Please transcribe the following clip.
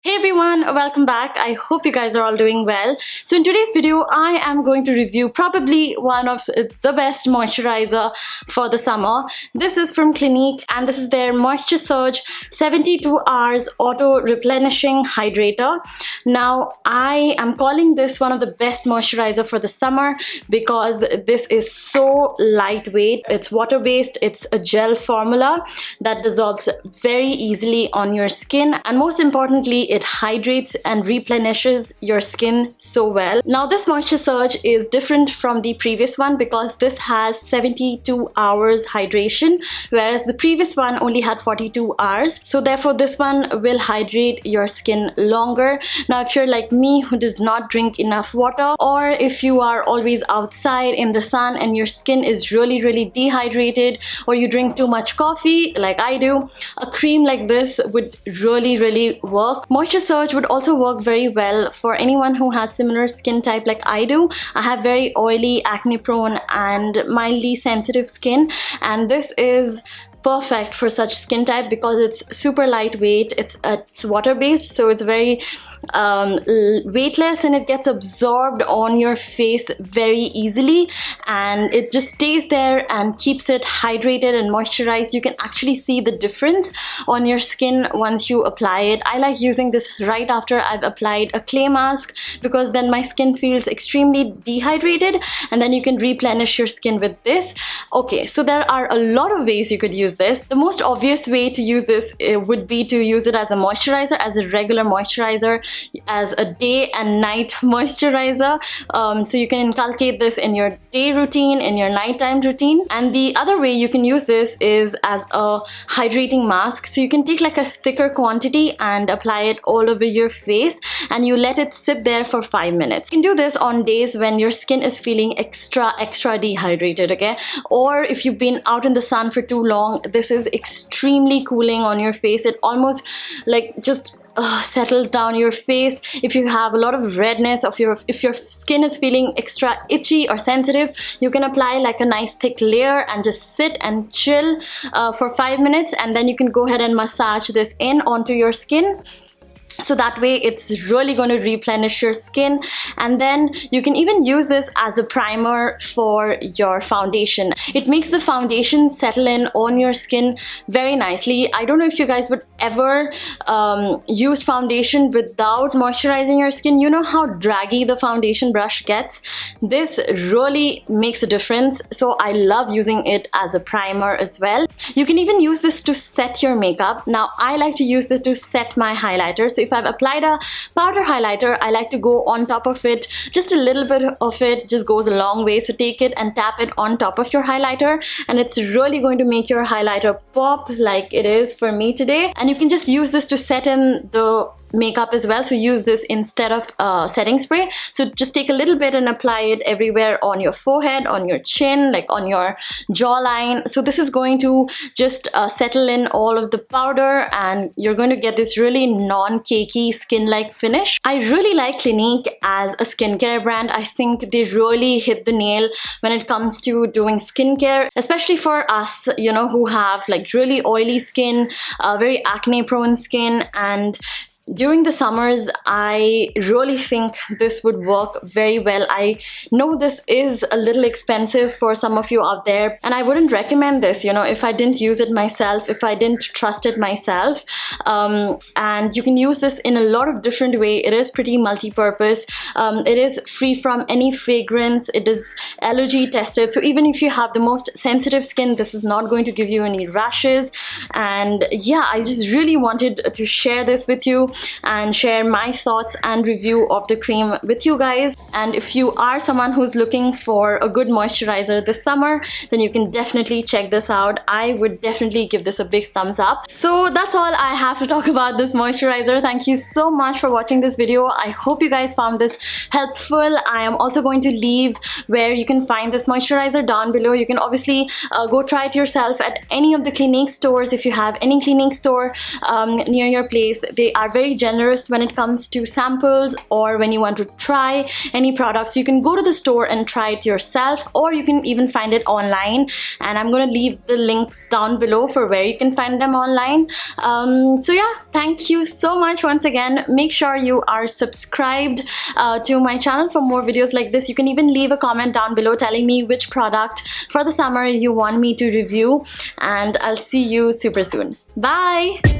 Hey everyone, welcome back. I hope you guys are all doing well. So in today's video, I am going to review probably one of the best moisturizer for the summer. This is from Clinique and this is their Moisture Surge 72 hours Auto-Replenishing Hydrator. Now, I am calling this one of the best moisturizer for the summer because this is so lightweight. It's water-based, it's a gel formula that dissolves very easily on your skin, and most importantly, it hydrates and replenishes your skin so well. Now this Moisture Surge is different from the previous one because this has 72 hours hydration, whereas the previous one only had 42 hours. So therefore this one will hydrate your skin longer. Now if you're like me who does not drink enough water, or if you are always outside in the sun and your skin is really dehydrated, or you drink too much coffee like I do, a cream like this would really work. Moisture Surge would also work very well for anyone who has similar skin type like I do. I have very oily, acne prone and mildly sensitive skin, and this is perfect for such skin type because it's super lightweight, it's water based, so it's very weightless and it gets absorbed on your face very easily, and it just stays there and keeps it hydrated and moisturized. You can actually see the difference on your skin once you apply it. I like using this right after I've applied a clay mask because then my skin feels extremely dehydrated, and then you can replenish your skin with this. Okay, so there are a lot of ways you could use this. The most obvious way to use this would be to use it as a moisturizer, as a regular moisturizer, as a day and night moisturizer. So you can inculcate this in your day routine, in your nighttime routine. And the other way you can use this is as a hydrating mask. So you can take like a thicker quantity and apply it all over your face, and you let it sit there for 5 minutes. You can do this on days when your skin is feeling extra dehydrated, okay? Or if you've been out in the sun for too long, this is extremely cooling on your face. It almost like just settles down your face. If you have a lot of redness, if your skin is feeling extra itchy or sensitive, you can apply like a nice thick layer and just sit and chill for 5 minutes, and then you can go ahead and massage this in onto your skin. So that way it's really going to replenish your skin. And then you can even use this as a primer for your foundation. It makes the foundation settle in on your skin very nicely. I don't know if you guys would ever use foundation without moisturizing your skin. You know how draggy the foundation brush gets? This really makes a difference. So I love using it as a primer as well. You can even use this to set your makeup. Now I like to use this to set my highlighter. So if I've applied a powder highlighter, I like to go on top of it. Just a little bit of it just goes a long way. So take it and tap it on top of your highlighter, and it's really going to make your highlighter pop like it is for me today. And you can just use this to set in the makeup as well. So use this instead of setting spray. So just take a little bit and apply it everywhere on your forehead, on your chin, like on your jawline. So this is going to just settle in all of the powder, and you're going to get this really non-cakey skin-like finish. I really like Clinique as a skincare brand. I think they really hit the nail when it comes to doing skincare, especially for us, you know, who have like really oily skin, very acne prone skin. And during the summers, I really think this would work very well. I know this is a little expensive for some of you out there, and I wouldn't recommend this, you know, if I didn't use it myself, if I didn't trust it myself. And you can use this in a lot of different ways. It is pretty multi-purpose. It is free from any fragrance. It is allergy tested. So even if you have the most sensitive skin, this is not going to give you any rashes. And yeah, I just really wanted to share this with you and share my thoughts and review of the cream with you guys. And if you are someone who's looking for a good moisturizer this summer, then you can definitely check this out. I would definitely give this a big thumbs up. So that's all I have to talk about this moisturizer. Thank you so much for watching this video. I hope you guys found this helpful. I am also going to leave where you can find this moisturizer down below. You can obviously go try it yourself at any of the Clinique stores. If you have any Clinique store near your place, they are very very generous when it comes to samples, or when you want to try any products, you can go to the store and try it yourself, or you can even find it online, and I'm going to leave the links down below for where you can find them online. So yeah, thank you so much once again. Make sure you are subscribed to my channel for more videos like this. You can even leave a comment down below telling me which product for the summer you want me to review, and I'll see you super soon. Bye.